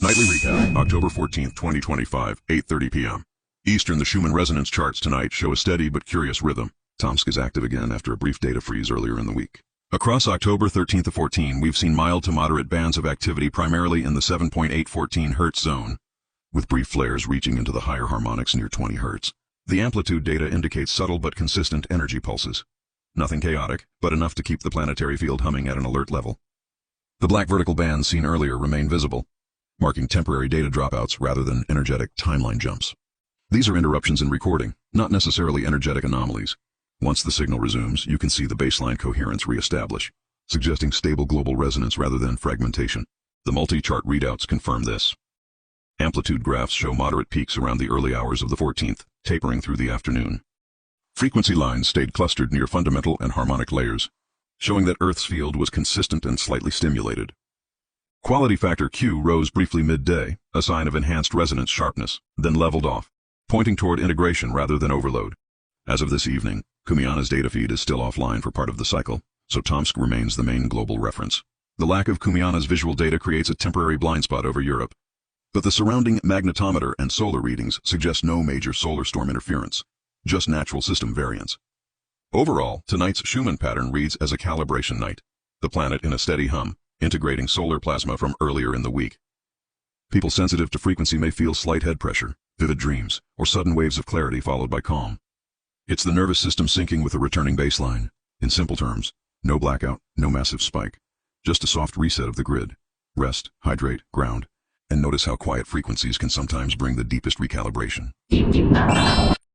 Nightly recap, October 14th, 2025, 8:30 p.m. Eastern. The Schumann resonance charts tonight show a steady but curious rhythm. Tomsk is active again after a brief data freeze earlier in the week. Across October 13th to 14, we've seen mild to moderate bands of activity primarily in the 7.814 Hz zone, with brief flares reaching into the higher harmonics near 20 Hz. The amplitude data indicates subtle but consistent energy pulses. Nothing chaotic, but enough to keep the planetary field humming at an alert level. The black vertical bands seen earlier remain visible, marking temporary data dropouts rather than energetic timeline jumps. These are interruptions in recording, not necessarily energetic anomalies. Once the signal resumes, you can see the baseline coherence re-establish, suggesting stable global resonance rather than fragmentation. The multi-chart readouts confirm this. Amplitude graphs show moderate peaks around the early hours of the 14th, tapering through the afternoon. Frequency lines stayed clustered near fundamental and harmonic layers, showing that Earth's field was consistent and slightly stimulated. Quality factor Q rose briefly midday, a sign of enhanced resonance sharpness, then leveled off, pointing toward integration rather than overload. As of this evening, Kumiana's data feed is still offline for part of the cycle, so Tomsk remains the main global reference. The lack of Kumiana's visual data creates a temporary blind spot over Europe, but the surrounding magnetometer and solar readings suggest no major solar storm interference, just natural system variance. Overall, tonight's Schumann pattern reads as a calibration night, the planet in a steady hum, integrating solar plasma from earlier in the week. People sensitive to frequency may feel slight head pressure, vivid dreams, or sudden waves of clarity followed by calm. It's the nervous system syncing with a returning baseline. In simple terms, no blackout, no massive spike, just a soft reset of the grid. Rest, hydrate, ground, and notice how quiet frequencies can sometimes bring the deepest recalibration.